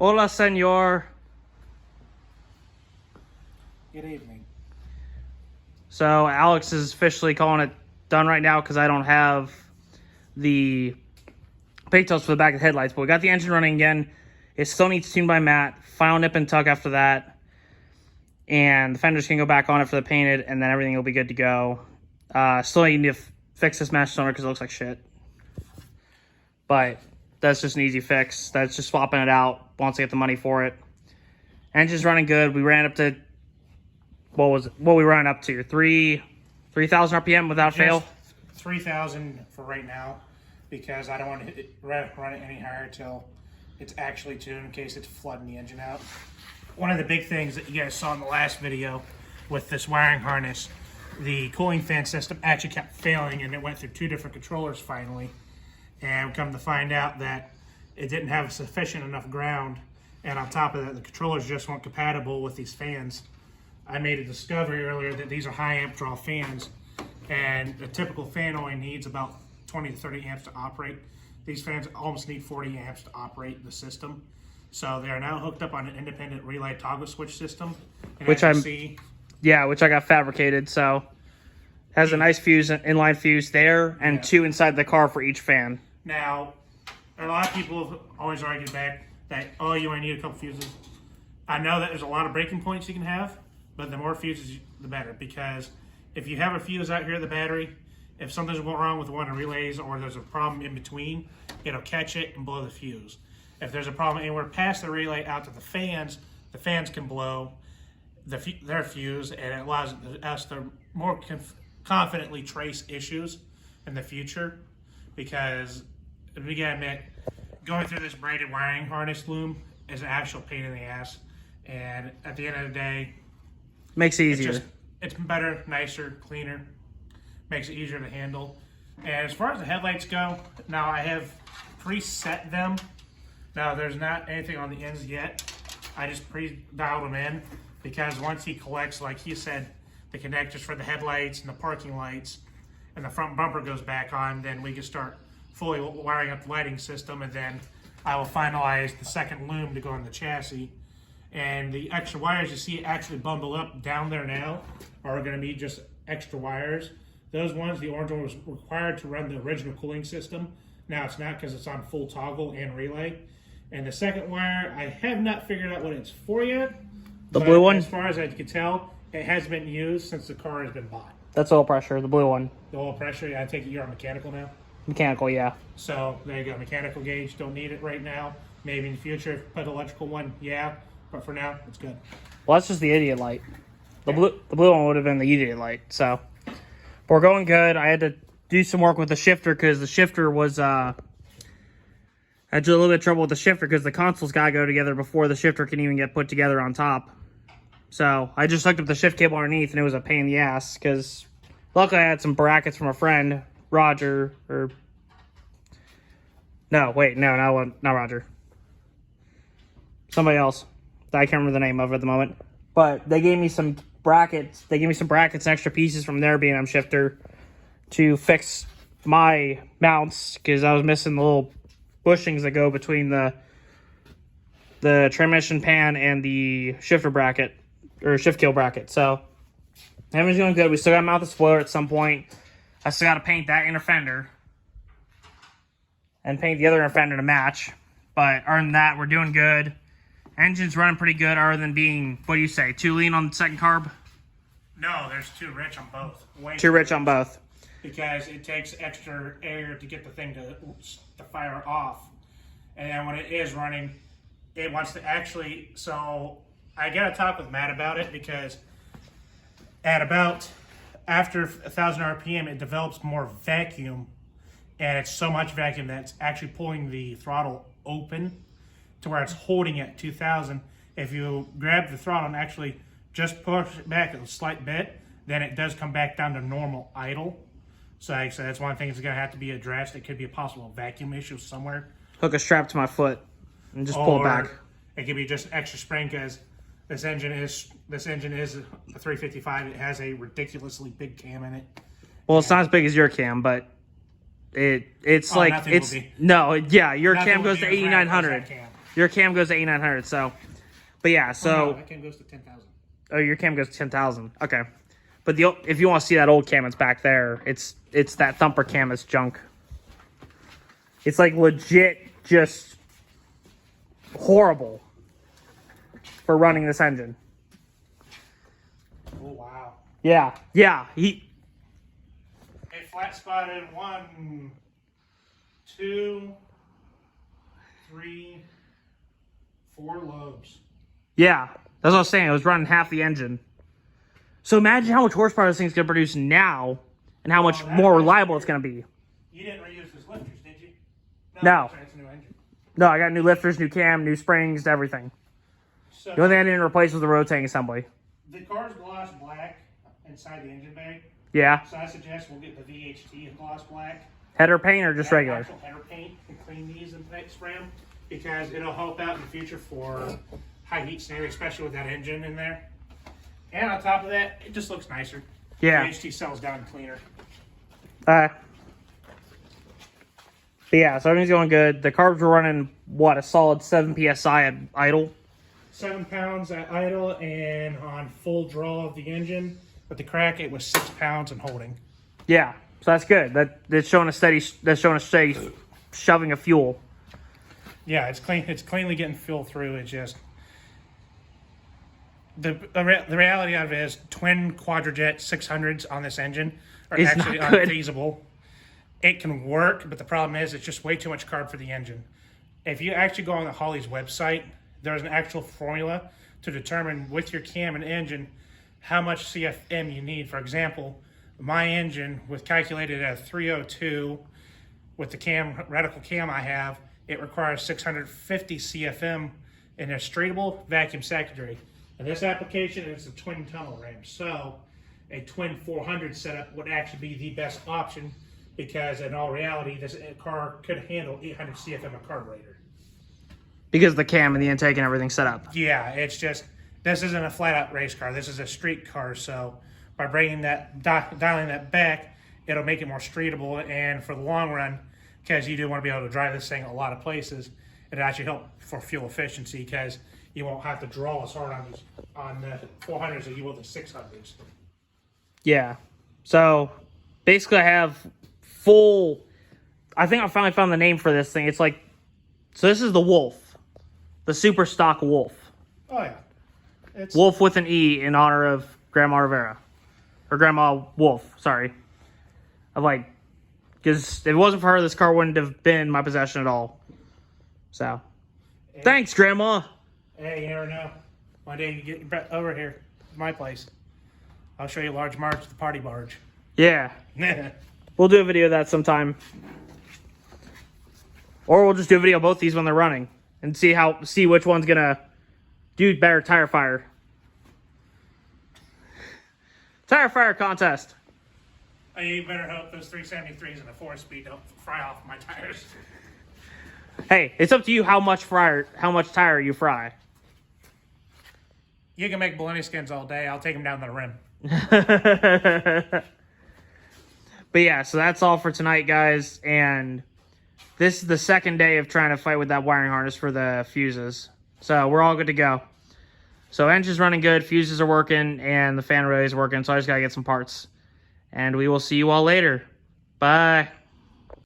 Hola, senor. Good evening. So Alex is officially calling it done right now because I don't have the pigtails for the back of the headlights. But we got the engine running again. It still needs tuned by Matt. Final nip and tuck after that. And the fenders can go back on it for the painted, and then everything will be good to go. Still need to fix this master cylinder because it looks like shit. But that's just an easy fix. That's just swapping it out once I get the money for it. Engine's running good. We ran up to, what we ran up to? 3,000 RPM without fail? 3,000 for right now, because I don't want to run it any higher until it's actually tuned in case it's flooding the engine out. One of the big things that you guys saw in the last video with this wiring harness, the cooling fan system actually kept failing, and it went through 2 different controllers finally. And we come to find out that it didn't have sufficient enough ground, and on top of that, the controllers just weren't compatible with these fans. I made a discovery earlier that these are high amp draw fans, and the typical fan only needs about 20 to 30 amps to operate. These fans almost need 40 amps to operate the system. So they are now hooked up on an independent relay toggle switch system. And which I got fabricated. So has a nice fuse, inline fuse there, and 2 inside the car for each fan. Now, a lot of people have always argued back that, oh, you only need a couple fuses. I know that there's a lot of breaking points you can have, but the more fuses, the better. Because if you have a fuse out here at the battery, if something's going wrong with one of the relays or there's a problem in between, it'll catch it and blow the fuse. If there's a problem anywhere past the relay out to the fans can blow their fuse, and it allows us to more confidently trace issues in the future. Because, we gotta admit, going through this braided wiring harness loom is an actual pain in the ass. And at the end of the day, makes it easier. It's better, nicer, cleaner, makes it easier to handle. And as far as the headlights go, now I have preset them. Now, there's not anything on the ends yet. I just pre-dialed them in, because once he collects, like he said, the connectors for the headlights and the parking lights, and the front bumper goes back on, then we can start fully wiring up the lighting system, and then I will finalize the second loom to go on the chassis. And the extra wires you see actually bundled up down there now are going to be just extra wires. Those ones, the orange one was required to run the original cooling system. Now it's not, because it's on full toggle and relay. And the second wire, I have not figured out what it's for yet. The blue one? As far as I can tell, it has been used since the car has been bought. That's oil pressure, the blue one. The oil pressure, I take it you're on mechanical now? Mechanical, yeah. So there you go, mechanical gauge, don't need it right now. Maybe in the future, if put electrical one, yeah. But for now, it's good. Well, that's just the idiot light. The blue one would have been the idiot light, so. But we're going good. I had to do some work with the shifter, because the shifter was, I had a little bit of trouble with the shifter because the consoles got to go together before the shifter can even get put together on top. So I just hooked up the shift cable underneath, and it was a pain in the ass, because luckily I had some brackets from a friend, Roger, or... not Roger. Somebody else that I can't remember the name of at the moment. But they gave me some brackets. They gave me some brackets and extra pieces from their B&M shifter to fix my mounts, because I was missing the little bushings that go between the transmission pan and the shifter bracket, or shift kill bracket. So everything's going good. We still got to mount the spoiler at some point. I still got to paint that inner fender and paint the other inner fender to match. But other than that, we're doing good. Engine's running pretty good, other than being, what do you say, too lean on the second carb? No, there's too rich on both. Too rich on both. Because it takes extra air to get the thing to fire off. And then when it is running, it wants to actually... So I got to talk with Matt about it, because after 1,000 RPM, it develops more vacuum. And it's so much vacuum that it's actually pulling the throttle open to where it's holding it at 2,000. If you grab the throttle and actually just push it back a slight bit, then it does come back down to normal idle. So like I said, that's one thing that's going to have to be addressed. It could be a possible vacuum issue somewhere. Hook a strap to my foot and just pull it back. It could be just extra spring, because this engine is a 355. It has a ridiculously big cam in it. Well, it's not as big as your cam, but Your cam goes to 8,900. Your cam goes to 8,900. So, but yeah. So Oh, no, that cam goes to 10,000. oh, your cam goes to 10,000. Okay. But if you want to see that old cam, it's back there. It's that thumper cam. It's junk. It's like legit just horrible for running this engine. Oh wow. Yeah. A flat spotted 1, 2, 3, 4 lobes. Yeah. That's what I was saying. It was running half the engine. So imagine how much horsepower this thing's going to produce now and how much more reliable it's going to be. You didn't reuse his lifters, did you? No. It's a new engine. No, I got new lifters, new cam, new springs, everything. So The only thing I didn't replace was the rotating assembly. the car's gloss black inside the engine bay. Yeah. So I suggest we'll get the VHT in gloss black. Header paint or just regular? Actual header paint and clean these and spray them because it'll help out in the future for high heat scenario, especially with that engine in there. And on top of that, it just looks nicer. Yeah. VHT settles down cleaner. But yeah, so everything's going good. The carbs were running, what, a solid 7 PSI at idle? 7 pounds at idle, and on full draw of the engine with the crack, it was 6 pounds and holding. Yeah, so that's good. That's showing a steady shoving of fuel. Yeah, it's clean. It's cleanly getting fuel through. It's just the reality of it is twin Quadrajet 600s on this engine are It's actually not good. unfeasible. It can work, but the problem is it's just way too much carb for the engine. If you actually go on the Holley's website, there's an actual formula to determine with your cam and engine how much CFM you need. For example, my engine with calculated at 302 with the cam radical cam I have, it requires 650 CFM in a straightable vacuum secondary. In this application, it's a twin tunnel ram, so a twin 400 setup would actually be the best option because in all reality, this car could handle 800 CFM of carburetor. Because of the cam and the intake and everything set up. Yeah, it's just, this isn't a flat-out race car. This is a street car, so by bringing that, dialing that back, it'll make it more streetable, and for the long run, because you do want to be able to drive this thing a lot of places, it'll actually help for fuel efficiency because you won't have to draw as hard on the 400s as you will the 600s. Yeah. So basically I have full, I think I finally found the name for this thing. It's like, so this is the Wolf, the super stock Wolf. Oh, yeah. It's, Wolf with an E in honor of Grandma Rivera. Or Grandma Wolf, sorry. I'm like, because if it wasn't for her, this car wouldn't have been in my possession at all. So, thanks, Grandma. hey, you never know. One day you get over here to my place. I'll show you a large Marge, the party barge. Yeah, we'll do a video of that sometime. Or we'll just do a video of both these when they're running and see which one's gonna do better tire fire. Tire fire contest. You better hope those 373s and the 4-speed don't fry off my tires. Hey, it's up to you how much tire you fry. You can make bologna skins all day. I'll take them down to the rim. But yeah, so that's all for tonight, guys. And this is the second day of trying to fight with that wiring harness for the fuses. So we're all good to go. So engine's running good, fuses are working, and the fan relay is working. So I just got to get some parts. And we will see you all later. Bye.